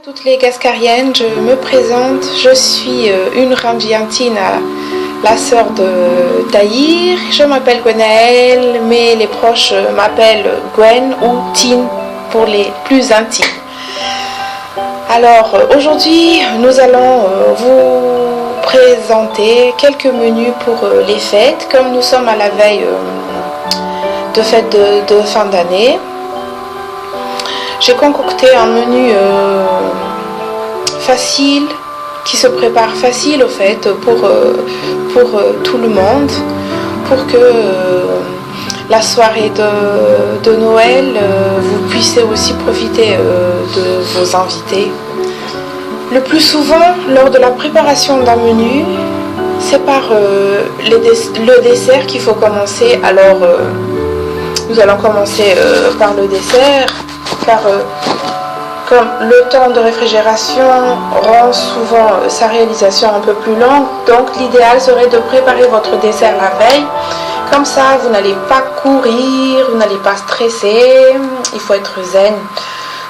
Toutes les Gascariennes, je me présente, je suis une Ramjiantine, la sœur de Tahir. Je m'appelle Gwenaëlle, mais les proches m'appellent Gwen ou Tine pour les plus intimes. Alors aujourd'hui, nous allons vous présenter quelques menus pour les fêtes, comme nous sommes à la veille de fêtes de fin d'année. J'ai concocté un menu facile, qui se prépare facile au fait pour tout le monde, pour que la soirée de Noël, vous puissiez aussi profiter de vos invités. Le plus souvent, lors de la préparation d'un menu, c'est par le dessert qu'il faut commencer. Alors, nous allons commencer par le dessert, car comme le temps de réfrigération rend souvent sa réalisation un peu plus longue, donc l'idéal serait de préparer votre dessert la veille. Comme ça, vous n'allez pas courir, vous n'allez pas stresser, il faut être zen.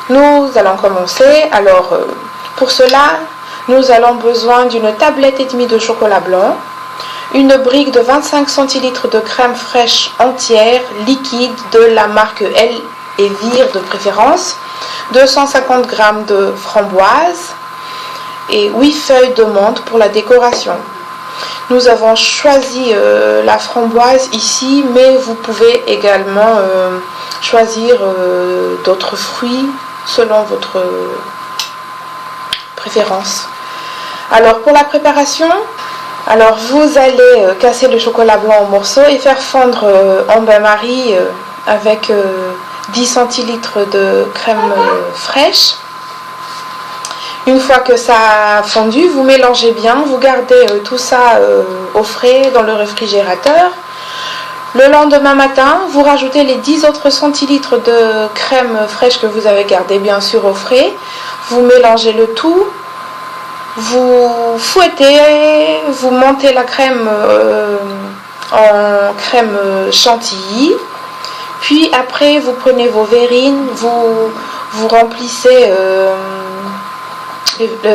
Nous allons commencer. Alors, pour cela, nous allons besoin d'une tablette et demie de chocolat blanc, une brique de 25 centilitres de crème fraîche entière, liquide, de la marque L et Vire de préférence, 250 g de framboise et 8 feuilles de menthe pour la décoration. Nous avons choisi la framboise ici, mais vous pouvez également choisir d'autres fruits selon votre préférence. Alors pour la préparation, alors vous allez casser le chocolat blanc en morceaux et faire fondre en bain-marie avec 10 centilitres de crème fraîche. Une fois que ça a fondu, vous mélangez bien, vous gardez tout ça au frais dans le réfrigérateur. Le lendemain matin, vous rajoutez les 10 autres centilitres de crème fraîche que vous avez gardé bien sûr au frais. Vous mélangez le tout, vous fouettez, vous montez la crème en crème chantilly. Puis après, vous prenez vos verrines, vous remplissez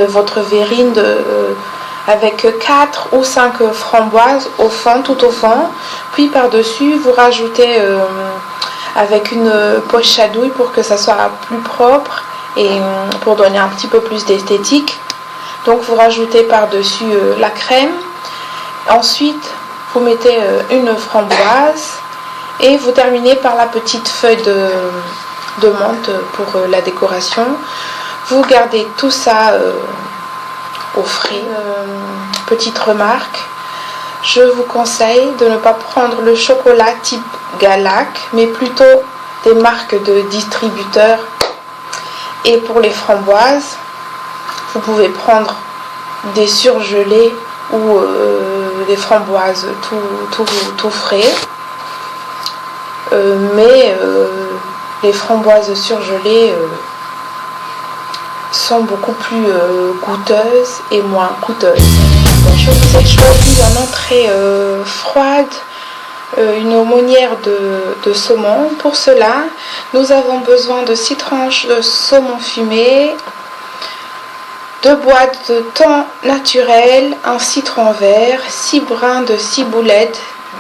votre verrine avec 4 ou 5 framboises au fond, tout au fond. Puis par-dessus, vous rajoutez avec une poche chatouille pour que ça soit plus propre et pour donner un petit peu plus d'esthétique. Donc vous rajoutez par-dessus la crème. Ensuite, vous mettez une framboise. Et vous terminez par la petite feuille de menthe pour la décoration. Vous gardez tout ça au frais. Petite remarque, je vous conseille de ne pas prendre le chocolat type Galac, mais plutôt des marques de distributeurs. Et pour les framboises, vous pouvez prendre des surgelés ou des framboises tout frais. Mais les framboises surgelées sont beaucoup plus goûteuses et moins coûteuses. Donc, je vous ai choisi en entrée froide une aumônière de saumon. Pour cela, nous avons besoin de 6 tranches de saumon fumé, 2 boîtes de thon naturel, un citron vert, 6 brins de ciboulette,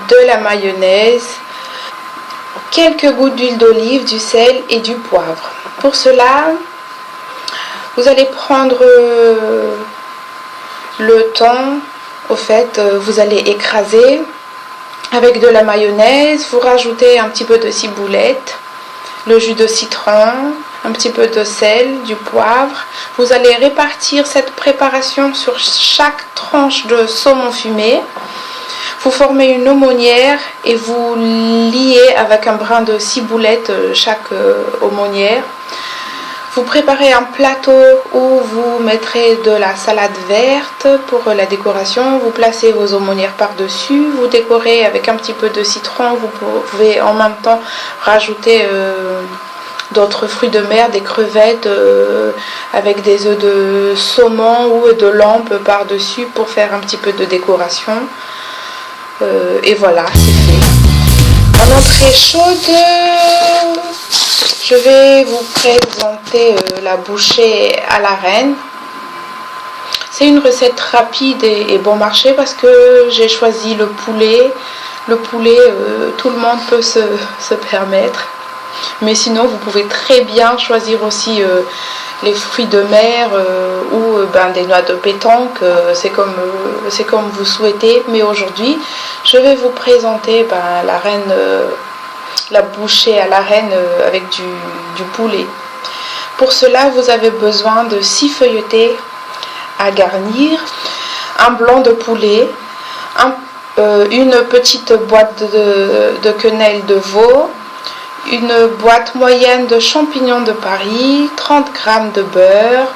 de la mayonnaise, quelques gouttes d'huile d'olive, du sel et du poivre. Pour cela, vous allez prendre le thon, au fait, vous allez écraser avec de la mayonnaise, vous rajoutez un petit peu de ciboulette, le jus de citron, un petit peu de sel, du poivre. Vous allez répartir cette préparation sur chaque tranche de saumon fumé. Vous formez une aumônière et vous liez avec un brin de ciboulette chaque aumônière. Vous préparez un plateau où vous mettrez de la salade verte pour la décoration. Vous placez vos aumônières par-dessus. Vous décorez avec un petit peu de citron. Vous pouvez en même temps rajouter d'autres fruits de mer, des crevettes avec des œufs de saumon ou de lampe par-dessus pour faire un petit peu de décoration. Et voilà, c'est fait. En entrée chaude, Je vais vous présenter la bouchée à la reine. C'est une recette rapide et bon marché parce que j'ai choisi le poulet. Le poulet, tout le monde peut se permettre. Mais sinon, vous pouvez très bien choisir aussi les fruits de mer ou des noix de pétanque. C'est comme vous souhaitez. Mais aujourd'hui, je vais vous présenter la reine, la bouchée à la reine avec du poulet. Pour cela, vous avez besoin de 6 feuilletés à garnir, un blanc de poulet, une petite boîte de quenelle de veau, une boîte moyenne de champignons de Paris, 30 g de beurre,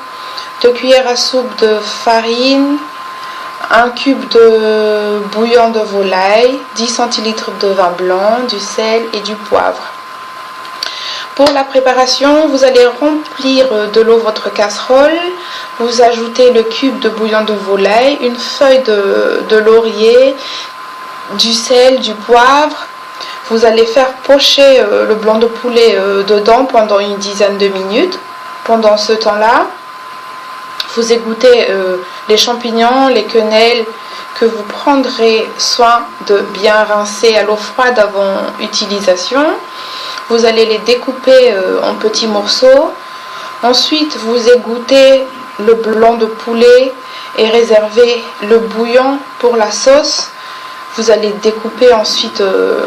2 cuillères à soupe de farine, un cube de bouillon de volaille, 10 centilitres de vin blanc, du sel et du poivre. Pour la préparation, vous allez remplir de l'eau votre casserole, vous ajoutez le cube de bouillon de volaille, une feuille de laurier, du sel, du poivre. Vous allez faire pocher le blanc de poulet dedans pendant une dizaine de minutes. Pendant ce temps-là, vous égouttez les champignons, les quenelles que vous prendrez soin de bien rincer à l'eau froide avant utilisation. Vous allez les découper en petits morceaux. Ensuite, vous égouttez le blanc de poulet et réservez le bouillon pour la sauce. Vous allez découper ensuite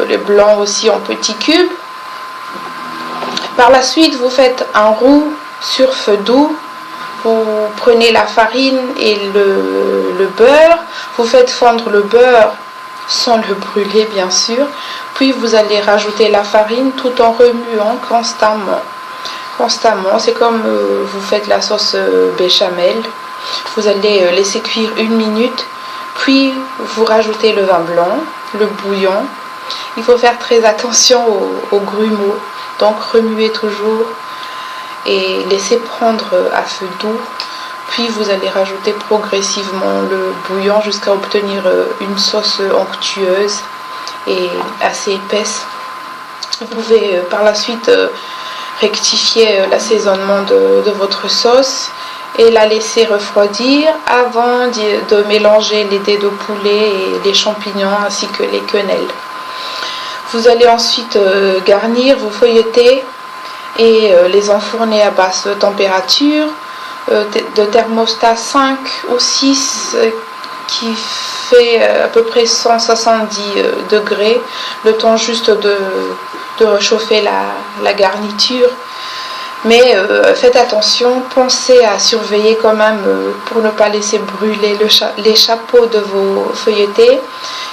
les blancs aussi en petits cubes. Par la suite, vous faites un roux sur feu doux. Vous prenez la farine et le beurre. Vous faites fondre le beurre sans le brûler bien sûr. Puis vous allez rajouter la farine tout en remuant constamment. C'est comme vous faites la sauce béchamel. Vous allez laisser cuire 1 minute. Puis vous rajoutez le vin blanc, le bouillon. Il faut faire très attention aux grumeaux. Donc remuez toujours et laissez prendre à feu doux. Puis vous allez rajouter progressivement le bouillon jusqu'à obtenir une sauce onctueuse et assez épaisse. Vous pouvez par la suite rectifier l'assaisonnement de votre sauce et la laisser refroidir avant de mélanger les dés de poulet et les champignons ainsi que les quenelles. Vous allez ensuite garnir, vous feuilleter et les enfourner à basse température de thermostat 5 ou 6 qui fait à peu près 170 degrés, le temps juste de réchauffer la garniture. Mais faites attention, pensez à surveiller quand même pour ne pas laisser brûler les chapeaux de vos feuilletés.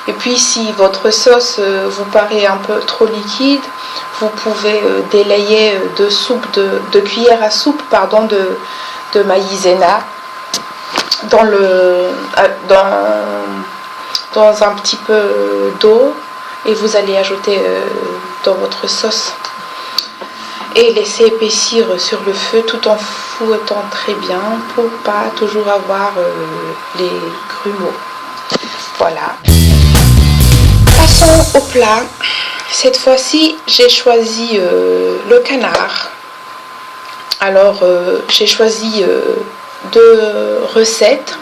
Et puis si votre sauce vous paraît un peu trop liquide, vous pouvez délayer de cuillère à soupe de maïzena dans un petit peu d'eau et vous allez ajouter dans votre sauce et laisser épaissir sur le feu tout en fouettant très bien pour pas toujours avoir les grumeaux. Voilà. Passons au plat. Cette fois-ci, j'ai choisi le canard. Alors, j'ai choisi 2 recettes.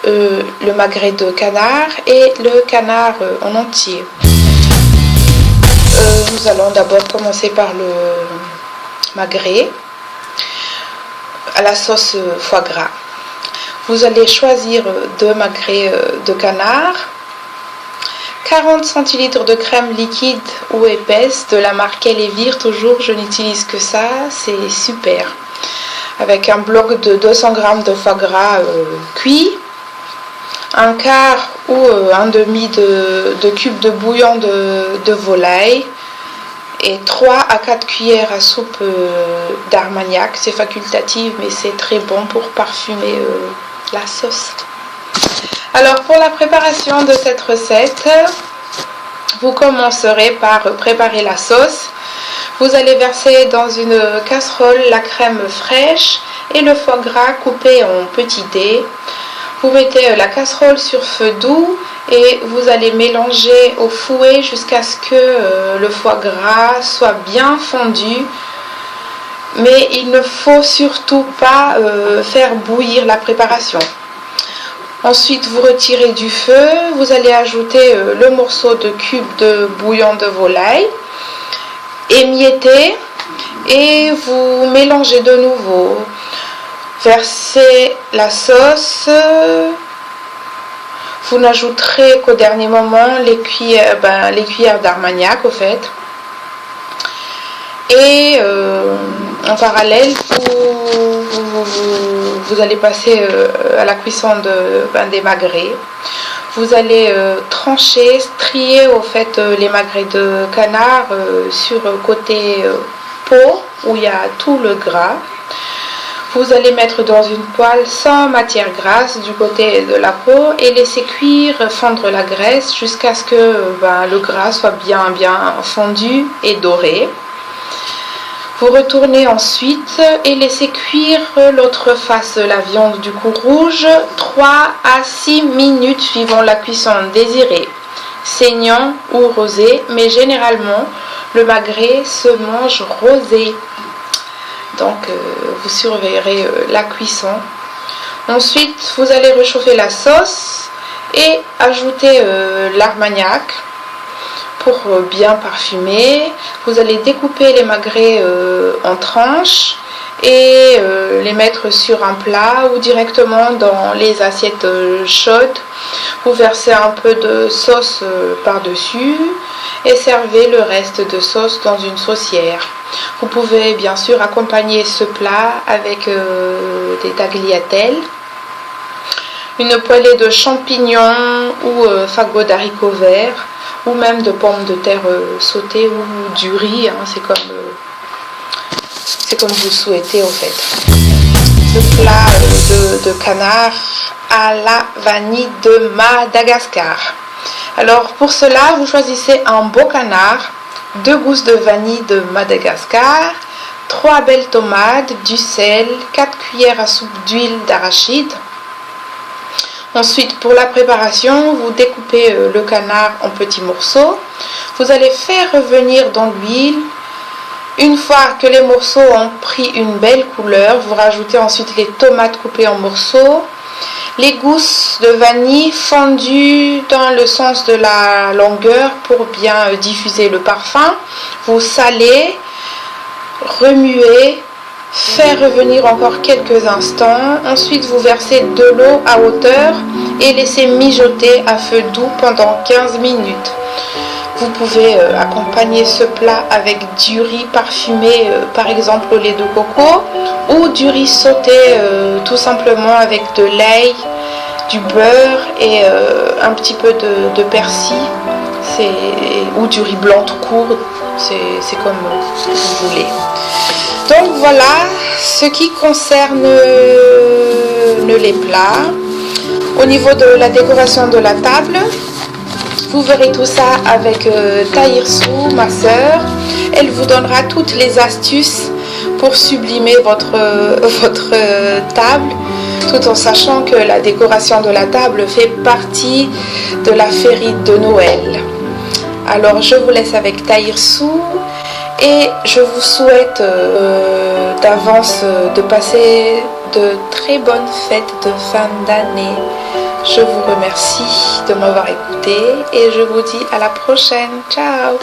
Le magret de canard et le canard en entier. Nous allons d'abord commencer par le magret à la sauce foie gras. Vous allez choisir 2 magrets de canard, 40 centilitres de crème liquide ou épaisse de la marque Elevir, toujours je n'utilise que ça, c'est super. Avec un bloc de 200 g de foie gras cuit, un quart ou un demi de cube de bouillon de volaille et 3 à 4 cuillères à soupe d'armagnac. C'est facultatif mais c'est très bon pour parfumer la sauce. Alors pour la préparation de cette recette, vous commencerez par préparer la sauce. Vous allez verser dans une casserole la crème fraîche et le foie gras coupé en petits dés. Vous mettez la casserole sur feu doux et vous allez mélanger au fouet jusqu'à ce que le foie gras soit bien fondu Mais il ne faut surtout pas faire bouillir la préparation. Ensuite, vous retirez du feu, vous allez ajouter le morceau de cube de bouillon de volaille, émietté, et vous mélangez de nouveau. Versez la sauce. Vous n'ajouterez qu'au dernier moment les cuillères d'Armagnac au fait. Et en parallèle, vous allez passer à la cuisson des magrets. Vous allez trancher, strier au fait les magrets de canard sur côté peau où il y a tout le gras. Vous allez mettre dans une poêle sans matière grasse du côté de la peau et laisser cuire, fondre la graisse jusqu'à ce que le gras soit bien fondu et doré. Vous retournez ensuite et laissez cuire l'autre face de la viande du cou rouge 3 à 6 minutes suivant la cuisson désirée, saignant ou rosé, mais généralement le magret se mange rosé. Donc vous surveillerez la cuisson. Ensuite, vous allez réchauffer la sauce et ajouter l'armagnac pour bien parfumer. Vous allez découper les magrets en tranches et les mettre sur un plat ou directement dans les assiettes chaudes. Vous versez un peu de sauce par-dessus et servez le reste de sauce dans une saucière. Vous pouvez bien sûr accompagner ce plat avec des tagliatelles, une poêlée de champignons ou fagots d'haricots verts, ou même de pommes de terre sautées ou du riz, hein, c'est comme vous souhaitez en fait. Le plat de canard à la vanille de Madagascar. Alors pour cela, vous choisissez un beau canard, 2 gousses de vanille de Madagascar, 3 belles tomates, du sel, 4 cuillères à soupe d'huile d'arachide. Ensuite, pour la préparation, vous découpez le canard en petits morceaux. Vous allez faire revenir dans l'huile. Une fois que les morceaux ont pris une belle couleur, vous rajoutez ensuite les tomates coupées en morceaux, les gousses de vanille fondues dans le sens de la longueur pour bien diffuser le parfum. Vous salez, remuez, faire revenir encore quelques instants. Ensuite, vous versez de l'eau à hauteur et laissez mijoter à feu doux pendant 15 minutes. Vous pouvez accompagner ce plat avec du riz parfumé, par exemple au lait de coco, ou du riz sauté tout simplement avec de l'ail, du beurre et un petit peu de persil, ou du riz blanc tout court, c'est comme vous voulez. Donc voilà ce qui concerne les plats. Au niveau de la décoration de la table, vous verrez tout ça avec Tahirsou, ma sœur. Elle vous donnera toutes les astuces pour sublimer votre table, tout en sachant que la décoration de la table fait partie de la féerie de Noël. Alors je vous laisse avec Tahirsou et je vous souhaite d'avance de passer de très bonnes fêtes de fin d'année. Je vous remercie de m'avoir écouté et je vous dis à la prochaine. Ciao!